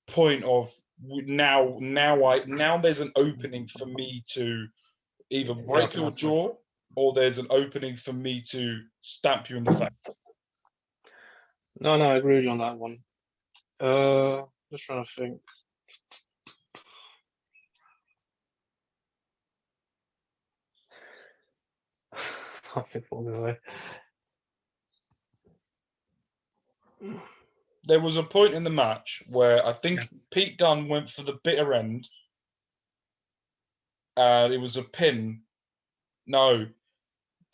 point of now there's an opening for me to either break your jaw or there's an opening for me to stamp you in the face. No, I agree with you on that one. Just trying to think. I think what was I? There was a point in the match where I think Pete Dunne went for the bitter end. It was a pin. No,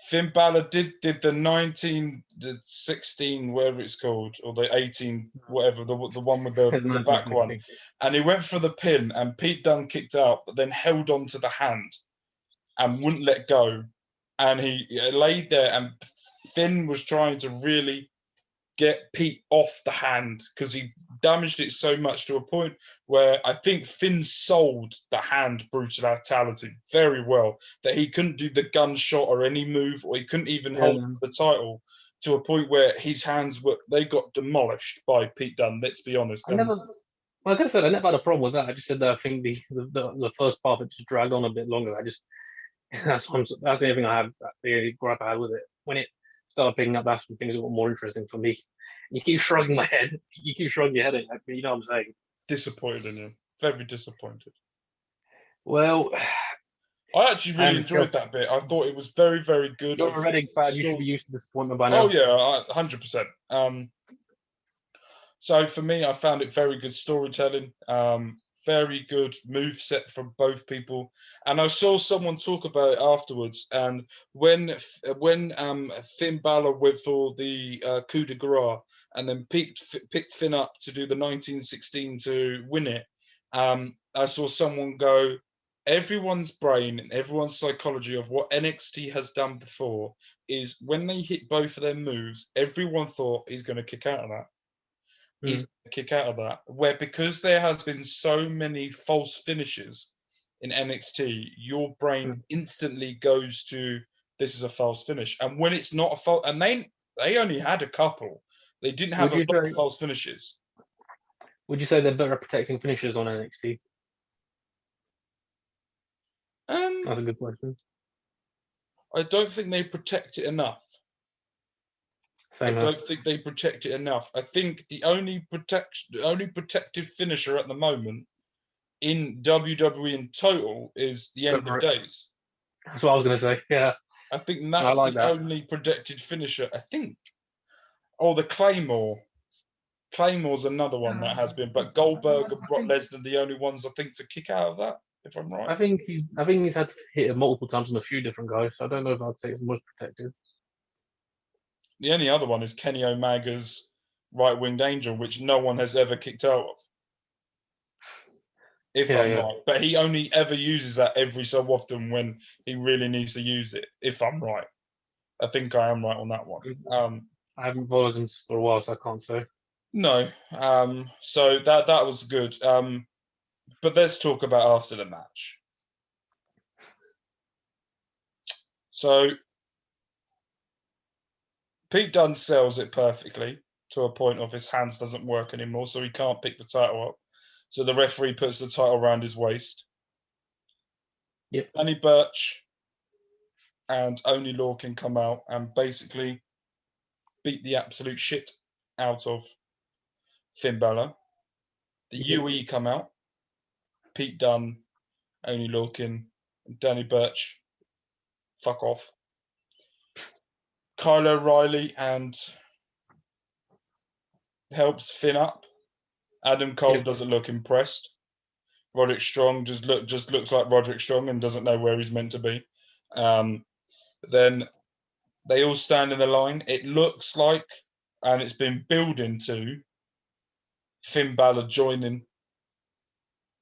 Finn Balor did the 19, the 16, whatever it's called, or the 18, whatever, the one with the back one. And he went for the pin, and Pete Dunne kicked out, but then held on to the hand and wouldn't let go. And he laid there, and Finn was trying to really get Pete off the hand because he damaged it so much to a point where I think Finn sold the hand brutality very well, that he couldn't do the gunshot or any move, or he couldn't even hold the title, to a point where his hands they got demolished by Pete Dunne. Let's be honest. Like I said, I never had a problem with that. I just said that I think the first part of it just dragged on a bit longer. That's the only thing I have, the gripe I had with it. When it started picking up, that's when things got more interesting for me. You keep shrugging my head. You keep shrugging your head at me. You know what I'm saying? Disappointed in you. Very disappointed. Well, I actually really enjoyed that bit. I thought it was very, very good. You're a Reading fan. You should be used to disappointment by now. Oh yeah, 100%. So for me, I found it very good storytelling. Very good move set from both people, and I saw someone talk about it afterwards. And when Finn Balor went for the coup de grace, and then picked Finn up to do the 1916 to win it, I saw someone go, everyone's brain and everyone's psychology of what NXT has done before is when they hit both of their moves, everyone thought he's going to kick out of that. He's going to kick out of that. Where because there has been so many false finishes in NXT, your brain instantly goes to, this is a false finish. And when it's not a false, and they only had a couple. They didn't have a lot of false finishes. Would you say they're better at protecting finishes on NXT? That's a good question. I don't think they protect it enough. I don't think they protect it enough. I think the only protective finisher at the moment in WWE in total is the end of days. That's what I was going to say. Yeah. I think that's the only protected finisher, I think. Oh, the Claymore. Claymore's another one that has been, but Goldberg and Brock Lesnar are the only ones I think to kick out of that, if I'm right. I think he's had to hit it multiple times on a few different guys, so I don't know if I'd say it's most protected. The only other one is Kenny Omega's right-winged angel, which no one has ever kicked out of. if I'm right. But he only ever uses that every so often when he really needs to use it, if I'm right. I think I am right on that one. I haven't followed him for a while, so I can't say. No. So that was good. But let's talk about after the match. So Pete Dunne sells it perfectly to a point of his hands doesn't work anymore, so he can't pick the title up. So the referee puts the title around his waist. Yep. Danny Burch and Oney Lorcan come out and basically beat the absolute shit out of Finn Balor. The UE come out. Pete Dunne, Oney Lorcan, and Danny Burch. Fuck off. Kyle O'Reilly and helps Finn up. Adam Cole doesn't look impressed. Roderick Strong just looks like Roderick Strong and doesn't know where he's meant to be. Then they all stand in the line. It looks like, and it's been building to, Finn Balor joining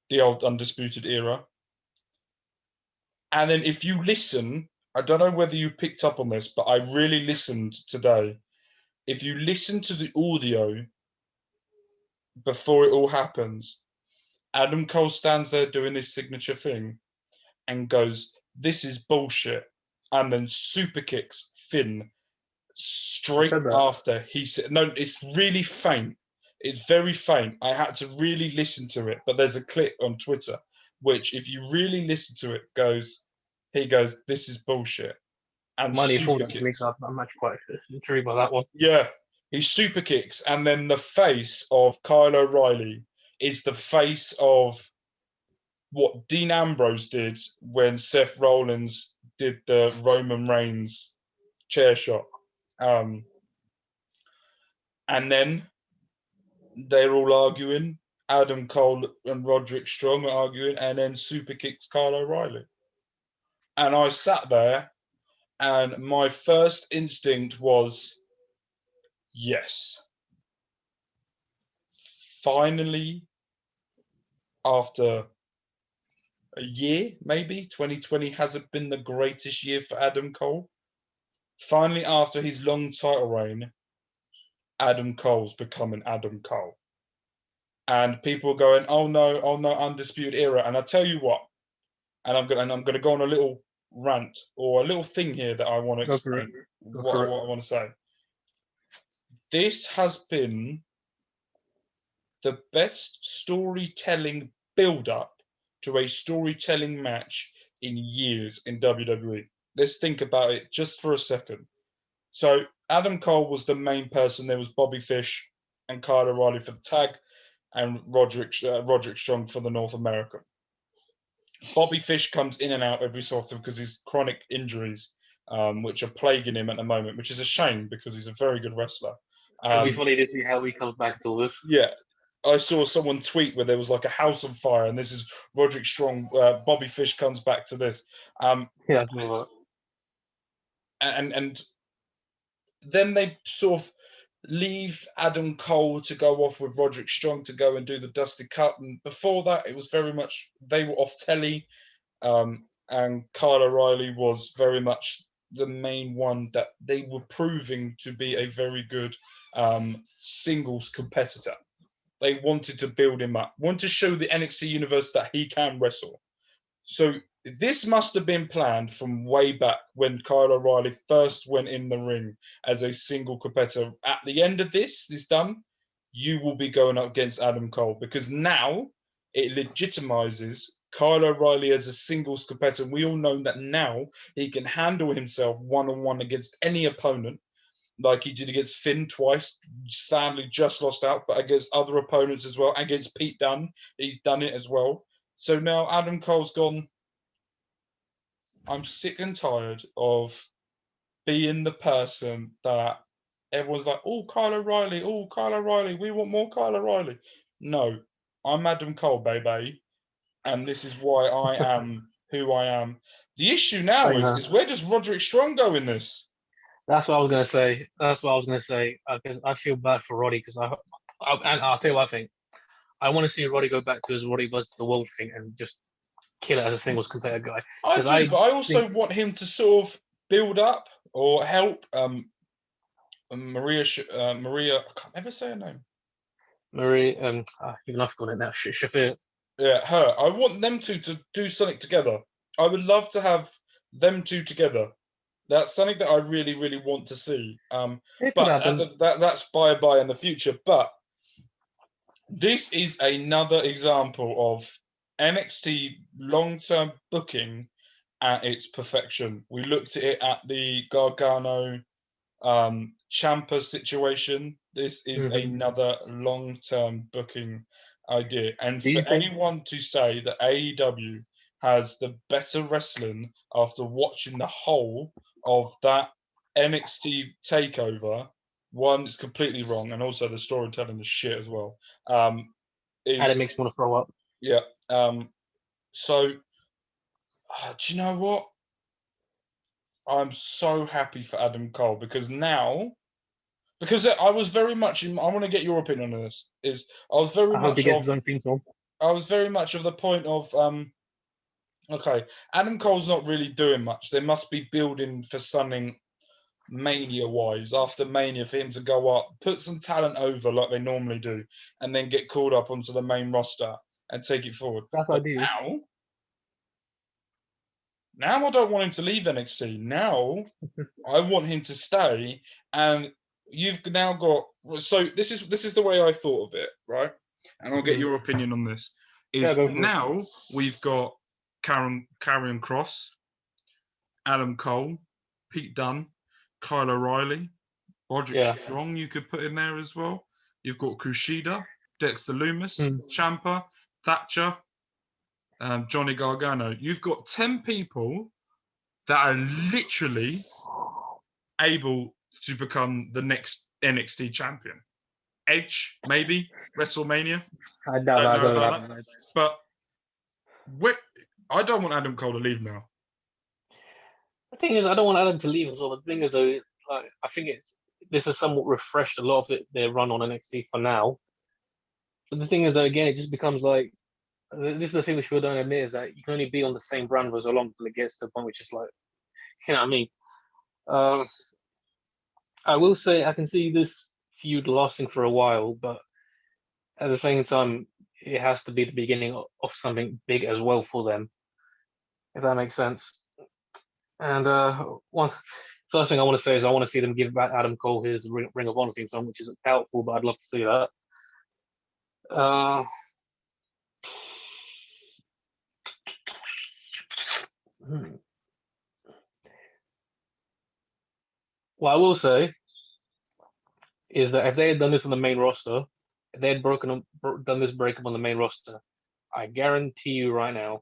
the old Undisputed Era. And then if you listen, I don't know whether you picked up on this, but I really listened today. If you listen to the audio before it all happens, Adam Cole stands there doing his signature thing and goes, "This is bullshit," and then super kicks Finn straight after he said, no, it's really faint. It's very faint. I had to really listen to it, but there's a clip on Twitter, which if you really listen to it, he goes, "This is bullshit." And Money super falling to me, so I'm actually quite intrigued by that one. Yeah, he super kicks, and then the face of Kyle O'Reilly is the face of what Dean Ambrose did when Seth Rollins did the Roman Reigns chair shot. And then they're all arguing. Adam Cole and Roderick Strong are arguing, and then super kicks Kyle O'Reilly. And I sat there, and my first instinct was, yes. Finally, after a year, maybe 2020 hasn't been the greatest year for Adam Cole. Finally, after his long title reign, Adam Cole's becoming Adam Cole. And people are going, oh no, Undisputed Era. And I tell you what, and I'm gonna go on a little rant or a little thing here that I want to explain what I want to say. This has been the best storytelling build-up to a storytelling match in years in WWE. Let's think about it just for a second. So Adam Cole was the main person. There was Bobby Fish and Kyle O'Reilly for the tag, and Roderick Strong for the North American. Bobby Fish comes in and out every so often because he's chronic injuries, which are plaguing him at the moment, which is a shame because he's a very good wrestler. It'll be funny to see how he comes back to this. Yeah. I saw someone tweet where there was like a house on fire, and this is Roderick Strong. Bobby Fish comes back to this. Yeah, and then they sort of leave Adam Cole to go off with Roderick Strong to go and do the Dusty Cup. And before that, it was very much they were off telly, and Kyle O'Reilly was very much the main one that they were proving to be a very good singles competitor. They wanted to build him up, want to show the NXT universe that he can wrestle. So this must have been planned from way back when Kyle O'Reilly first went in the ring as a single competitor. At the end of this done, you will be going up against Adam Cole, because now it legitimizes Kyle O'Reilly as a singles competitor. We all know that now he can handle himself one-on-one against any opponent, like he did against Finn twice. Stanley just lost out, but against other opponents as well. Against Pete Dunne, he's done it as well. So now Adam Cole's gone, I'm sick and tired of being the person that everyone's like, oh, Kyle O'Reilly, we want more Kyle O'Reilly. No, I'm Adam Cole, baby. And this is why I am who I am. The issue now is where does Roderick Strong go in this? That's what I was going to say. Because I feel bad for Roddy, because I'll tell you what I think. I want to see Roddy go back to his Roddy versus the World thing and just kill it as a singles competitor guy. I do, but I also want him to sort of build up or help Maria. Maria, I can't ever say her name. Marie, even I've got it now. Shafir. Yeah, her. I want them two to do something together. I would love to have them two together. That's something that I really, really want to see. But that's bye in the future. But this is another example of NXT long-term booking at its perfection. We looked at it at the Gargano Ciampa situation. This is another long-term booking idea. And for anyone to say that AEW has the better wrestling after watching the whole of that NXT takeover, one, is completely wrong, and also the storytelling is shit as well. And it makes me want to throw up. Yeah. So, do you know what? I'm so happy for Adam Cole because I was very much I want to get your opinion on this. I was very much of the point of okay, Adam Cole's not really doing much. They must be building for something Mania-wise after Mania for him to go up, put some talent over like they normally do, and then get called up onto the main roster and take it forward. That's what I do. Now I don't want him to leave NXT. Now I want him to stay, and you've now got. So this is the way I thought of it, right? And I'll get your opinion on this. Now we've got Karrion Kross, Adam Cole, Pete Dunne, Kyle O'Reilly, Roderick Strong. You could put in there as well. You've got Kushida, Dexter Lumis, Ciampa, Thatcher. Johnny Gargano. You've got 10 people that are literally able to become the next NXT champion. Edge, maybe WrestleMania. I doubt that. But I don't want Adam Cole to leave now. The thing is, I don't want Adam to leave as well. The thing is, though, I think this has somewhat refreshed a lot of their run on NXT for now. But the thing is, though, again, it just becomes like. This is the thing which people don't admit is that you can only be on the same brand for so long until it gets to the point which is like, you know what I mean? I will say I can see this feud lasting for a while, but at the same time, it has to be the beginning of something big as well for them, if that makes sense. And first thing I want to say is I want to see them give back Adam Cole his Ring of Honor theme song, which is doubtful, but I'd love to see that. What I will say is that if they had done this on the main roster, if they had done this breakup on the main roster, I guarantee you right now,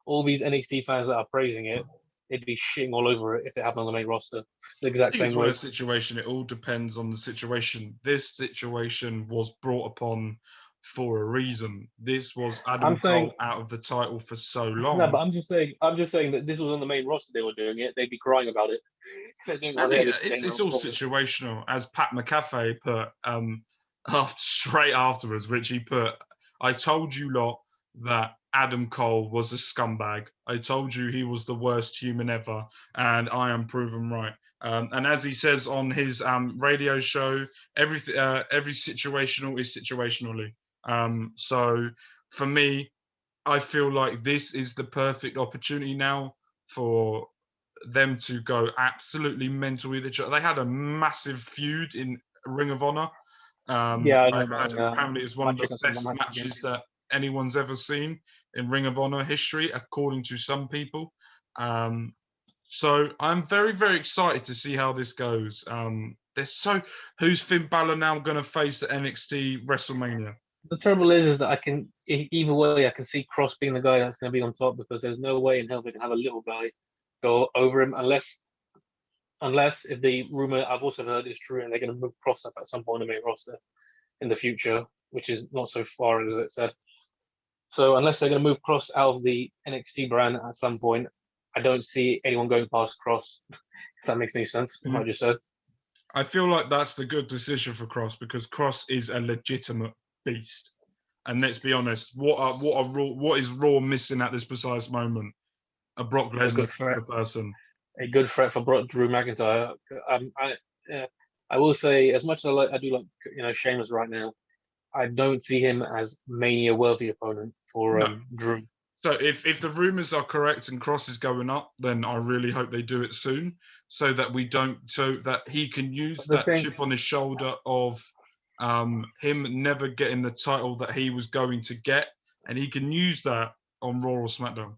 all these NXT fans that are praising it, they'd be shitting all over it if it happened on the main roster. The exact same way. Situation. It all depends on the situation. This situation was brought upon for a reason. This was Adam Cole out of the title for so long. No, but I'm just saying that this was on the main roster. They were doing it. They'd be crying about it. It's all situational, as Pat McAfee put straight afterwards, which he put. I told you lot that Adam Cole was a scumbag. I told you he was the worst human ever, and I am proven right. And as he says on his radio show, every situational is situationally. So for me, I feel like this is the perfect opportunity now for them to go absolutely mental with each other. They had a massive feud in Ring of Honor. Apparently it's one of the best matches that anyone's ever seen in Ring of Honor history, according to some people. So I'm very, very excited to see how this goes. Who's Finn Balor now going to face at NXT WrestleMania? The trouble is that either way, I can see Cross being the guy that's going to be on top, because there's no way in hell they can have a little guy go over him unless if the rumor I've also heard is true and they're going to move Cross up at some point in the main roster in the future, which is not so far as it said. So unless they're going to move Cross out of the NXT brand at some point, I don't see anyone going past Cross. If that makes any sense, what I just said. I feel like that's the good decision for Cross, because Cross is a legitimate beast. And let's be honest, what is Raw missing at this precise moment? A Brock Lesnar person. A good threat for Drew McIntyre. I will say, as much as I do like Sheamus right now, I don't see him as Mania worthy opponent for Drew. So if the rumors are correct and Cross is going up, then I really hope they do it soon, so that he can use that chip on his shoulder of him never getting the title that he was going to get, and he can use that on Raw or SmackDown.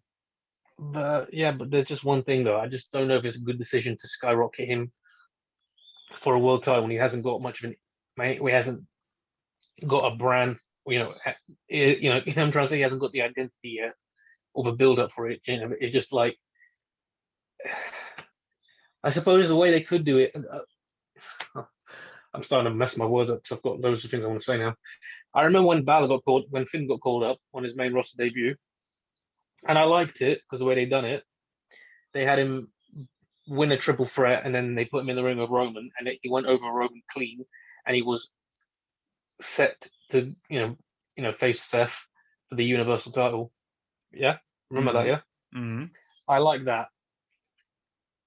But there's just one thing though. I just don't know if it's a good decision to skyrocket him for a world title when he hasn't got much of he hasn't got a brand. I'm trying to say he hasn't got the identity yet or the build up for it. It's just like, I suppose the way they could do it. I'm starting to mess my words up because I've got loads of things I want to say now. I remember when Finn got called up on his main roster debut, and I liked it because the way they done it, they had him win a triple threat, and then they put him in the ring with Roman, and he went over Roman clean, and he was set to face Seth for the Universal title. Yeah, remember that? Yeah, I like that.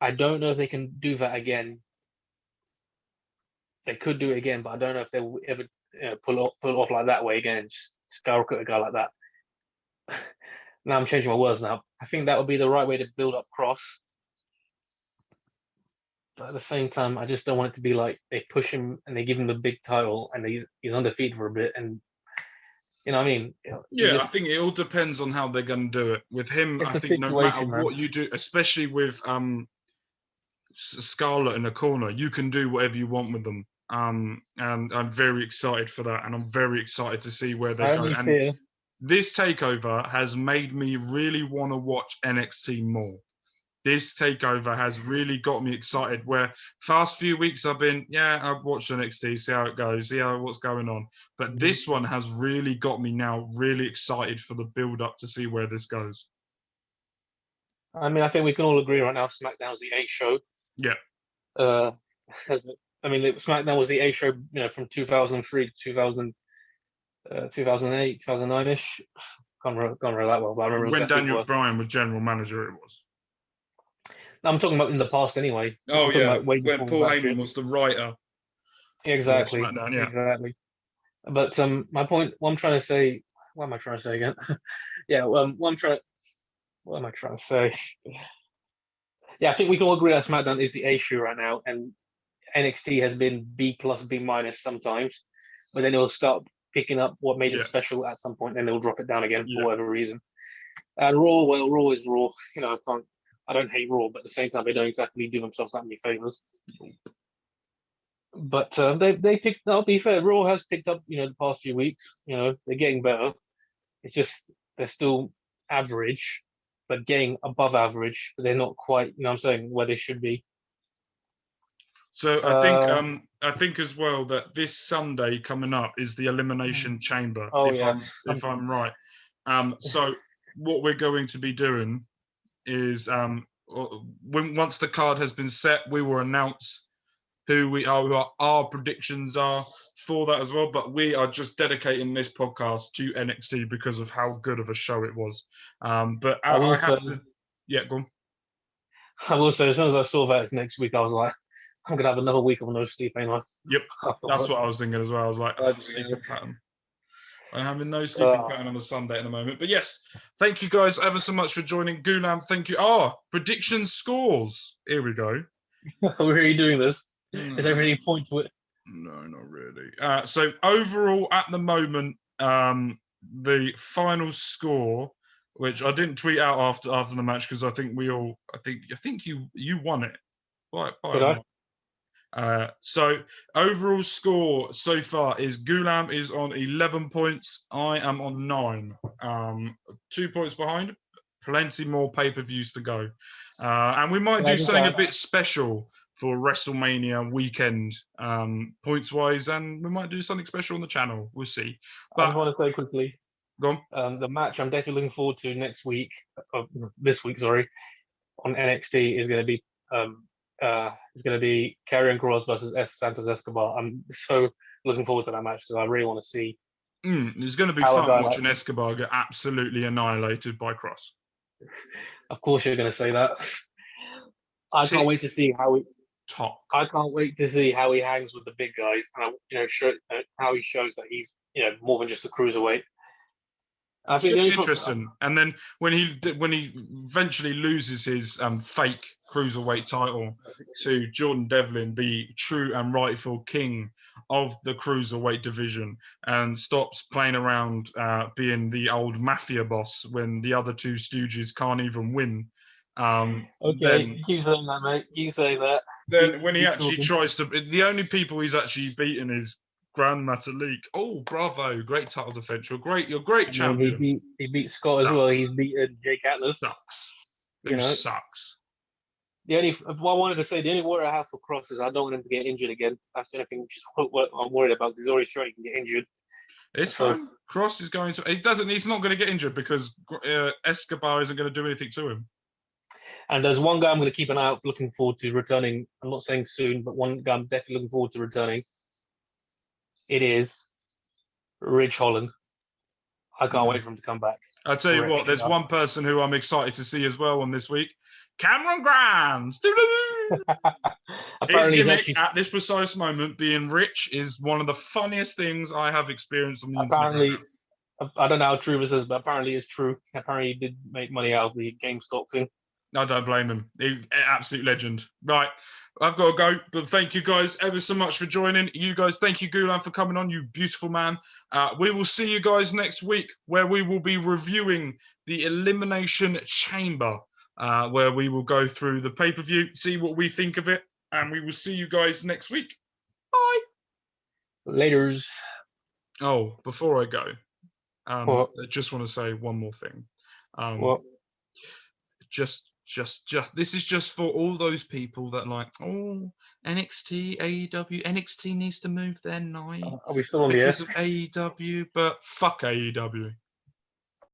I don't know if they can do that again. They could do it again, but I don't know if they will ever pull it off like that way again. Just skyrocket a guy like that. Now I'm changing my words now. I think that would be the right way to build up Cross. But at the same time, I just don't want it to be like they push him and they give him the big title and he's undefeated for a bit. And you know what I mean? I think it all depends on how they're going to do it. With him, I think no matter what you do, especially with Scarlett in the corner, you can do whatever you want with them. And I'm very excited for that, and I'm very excited to see where they go. And this takeover has made me really want to watch NXT more. This takeover has really got me excited. Where past few weeks I've been, I've watched NXT, see how it goes, see what's going on. But this one has really got me now really excited for the build up to see where this goes. I mean, I think we can all agree right now SmackDown's the A show. Yeah. SmackDown was the A show, from 2003 to 2008, 2009-ish. Can't remember that well, but I remember when Daniel Bryan was general manager. It was. No, I'm talking about in the past anyway. Oh yeah, when Paul Heyman was the writer. Exactly. Exactly. But my point, what I'm trying to say. What am I trying to say again? What am I trying to say? Yeah, I think we can all agree that SmackDown is the A show right now, and NXT has been B+, B- sometimes, but then it'll start picking up what made it special at some point, and they'll drop it down again for whatever reason. And Raw, Raw is Raw. I don't hate Raw, but at the same time, they don't exactly do themselves that many favors. But they picked. I'll be fair. Raw has picked up, the past few weeks. They're getting better. It's just they're still average, but getting above average. But they're not quite, where they should be. So I think as well that this Sunday coming up is the Elimination Chamber. If I'm right. So what we're going to be doing is once the card has been set, we will announce who our predictions are for that as well. But we are just dedicating this podcast to NXT because of how good of a show it was. But I have to. Yeah, go on. I will say, as soon as I saw that it's next week, I was like, I'm gonna have another week of no sleep, ain't I? Yep, that's what I was thinking as well. I was like, sleeping pattern. I'm having no sleeping pattern on a Sunday at the moment. But yes, thank you guys ever so much for joining. Gulam, thank you. Prediction scores. Here we go. We're really doing this. Is there any point to it? No, not really. So overall, at the moment, the final score, which I didn't tweet out after the match because I think you won it. Did I? So overall score so far is Gulam is on 11 points. I am on 9. 2 points behind. Plenty more pay-per-views to go. And we might do something a bit special for WrestleMania weekend, points-wise, and we might do something special on the channel. We'll see. But I just want to say quickly, go on. The match I'm definitely looking forward to this week, on NXT is going to be Karrion Kross versus Santos Escobar. I'm so looking forward to that match because I really want to see It's going to be How a fun guy watching Escobar get absolutely annihilated by Cross. Of course, you're going to say that. I can't wait to see how he. Talk. I can't wait to see how he hangs with the big guys, and how he shows that he's more than just a cruiserweight. I think the only interesting. And then when he eventually loses his fake cruiserweight title to Jordan Devlin, the true and rightful king of the cruiserweight division, and stops playing around being the old mafia boss when the other two stooges can't even win. Okay, keep saying that, mate. Keep saying that. Then when he actually tries to, the only people he's actually beaten is Grand Metalik. Oh, bravo! Great title defense. You're great champion. He beat Scott as well. He's beaten Jake Atlas. Sucks. Sucks. The only worry I have for Cross is I don't want him to get injured again. That's the only thing what I'm worried about. He's already sure he can get injured. It's fine. Cross is going to. He's not going to get injured because Escobar isn't going to do anything to him. And there's one guy I'm going to keep an eye out, looking forward to returning. I'm not saying soon, but one guy I'm definitely looking forward to returning. It is Ridge Holland. I can't wait for him to come back. I tell you what, there's one person who I'm excited to see as well on this week. Cameron Grimes. His gimmick at this precise moment, being rich, is one of the funniest things I have experienced on the apparently, Instagram. I don't know how true this is, but apparently it's true. Apparently he did make money out of the GameStop thing. I don't blame him. Absolute legend. Right, I've got to go, but thank you guys ever so much for joining. You guys, thank you, Gulan, for coming on, you beautiful man. We will see you guys next week, where we will be reviewing the Elimination Chamber, where we will go through the pay-per-view, see what we think of it, and we will see you guys next week. Bye. Laters. Oh, before I go, I just want to say one more thing. What? Just this is just for all those people that like, NXT, AEW. NXT needs to move their night Are we still on because of AEW, but fuck AEW.